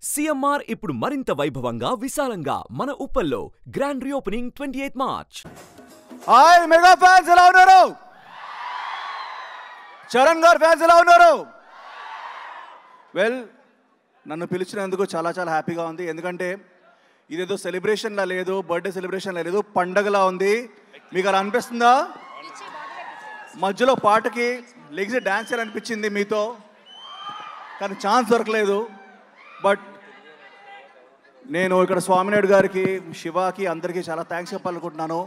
CMR ఇప్పుడు మరింత వైభవంగా విశాలంగా మన ఉప్పల్లో grand reopening 28 March. Hi mega fans ఎలా ఉన్నారు? చరణ్ గారు ఫ్యాన్స్ ఎలా ఉన్నారు? వెల్, నన్ను పిలిచినందుకు చాలా చాలా హ్యాపీగా ఉంది. ఎందుకంటే ఇదేదో సెలబ్రేషన్లా లేదు, బర్త్డే సెలబ్రేషన్లా లేదు, పండగలా ఉంది. మీకు అలా అనిపిస్తుందా? మధ్యలో పాటకి లెగ్స్ డాన్సర్ అనిపించింది మీతో, కానీ ఛాన్స్ దొరకలేదు. బట్ నేను ఇక్కడ స్వామినాయుడు గారికి, శివాకి, అందరికీ చాలా థ్యాంక్స్ చెప్పాలనుకుంటున్నాను.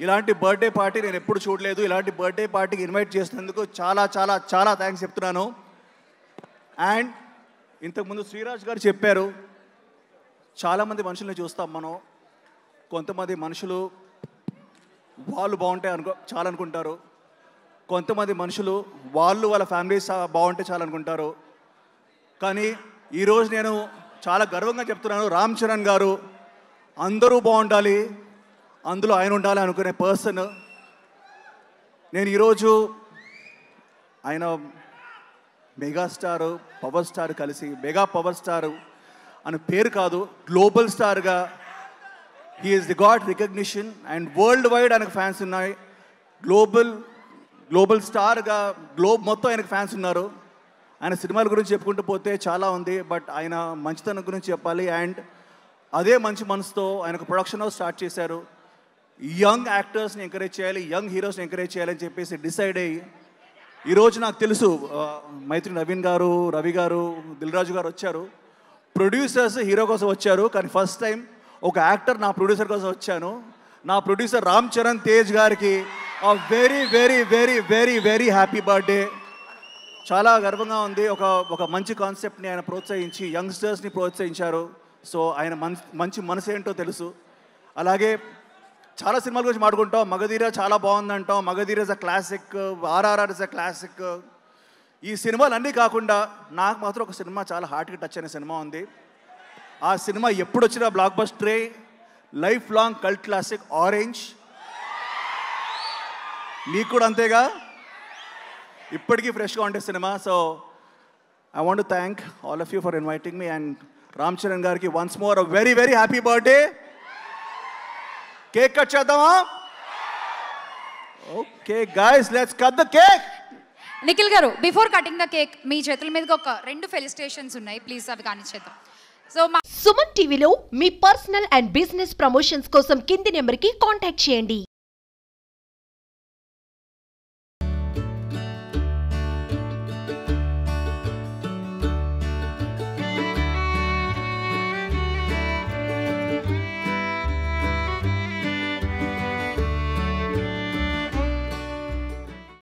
ఇలాంటి బర్త్డే పార్టీ నేను ఎప్పుడు చూడలేదు. ఇలాంటి బర్త్డే పార్టీకి ఇన్వైట్ చేసినందుకు చాలా చాలా చాలా థ్యాంక్స్ చెప్తున్నాను. అండ్ ఇంతకుముందు శ్రీరాజ్ గారు చెప్పారు, చాలామంది మనుషుల్ని చూస్తాం మనం. కొంతమంది మనుషులు వాళ్ళు బాగుంటే చాలనుకుంటారు, కొంతమంది మనుషులు వాళ్ళ ఫ్యామిలీస్ బాగుంటే చాలనుకుంటారు. కానీ ఈరోజు నేను చాలా గర్వంగా చెప్తున్నాను, రామ్ చరణ్ గారు అందరూ బాగుండాలి, అందులో ఆయన ఉండాలి అనుకునే పర్సన్. నేను ఈరోజు ఆయన మెగాస్టార్, పవర్ స్టార్ కలిసి మెగా పవర్ స్టార్ అని పేరు కాదు, గ్లోబల్ స్టార్గా he is the got recognition. And world wide ఆయనకు ఫ్యాన్స్ ఉన్నాయి. గ్లోబల్ స్టార్గా గ్లోబ్ మొత్తం ఆయనకు ఫ్యాన్స్ ఉన్నారు. ఆయన సినిమాల గురించి చెప్పుకుంటూ పోతే చాలా ఉంది, బట్ ఆయన మంచితనం గురించి చెప్పాలి. అండ్ అదే మంచి మనసుతో ఆయనకు ప్రొడక్షన్ హౌస్ స్టార్ట్ చేశారు. యంగ్ యాక్టర్స్ని ఎంకరేజ్ చేయాలి, యంగ్ హీరోస్ని ఎంకరేజ్ చేయాలని చెప్పేసి డిసైడ్ అయ్యి ఈరోజు నాకు తెలుసు మైత్రి నవీన్ గారు, రవి గారు, దిల్ రాజు గారు వచ్చారు. ప్రొడ్యూసర్స్ హీరో కోసం వచ్చారు, కానీ ఫస్ట్ టైం ఒక యాక్టర్ నా ప్రొడ్యూసర్ కోసం వచ్చాను. నా ప్రొడ్యూసర్ రామ్ చరణ్ తేజ్ గారికి very very very very very happy birthday. చాలా గర్వంగా ఉంది. ఒక మంచి కాన్సెప్ట్ని ఆయన ప్రోత్సహించి యంగ్స్టర్స్ని ప్రోత్సహించారు. సో ఆయన మంచి మనసు ఏంటో తెలుసు. అలాగే చాలా సినిమాల గురించి మాట్లాడుకుంటాం. మగధీర చాలా బాగుందంటాం, Magadheera is a classic, RRR is a classic. ఈ సినిమాలు అన్నీ కాకుండా నాకు మాత్రం ఒక సినిమా చాలా హార్ట్కి టచ్ అయిన సినిమా ఉంది. ఆ సినిమా ఎప్పుడు వచ్చినా బ్లాక్ బస్టరే, life long cult classic Orange. మీకు కూడా అంతేగా, ఇప్పటికీ ఫ్రెష్గా ఉండే cinema. So I want to thank all of you for inviting me. And Ram Charan గారికి once more very very happy birthday. Cake cut చేద్దామా? Okay guys, let's cut the cake. Nikhil garu, before cutting the cake మీ చేతుల మీదకి ఒక 2 felicitations ఉన్నాయి, please అవి కానిచ్చేద్దాం. So Suman టీవీలో మీ personal and business promotions కోసం కింది నెంబర్కి కాంటాక్ట్ చేయండి.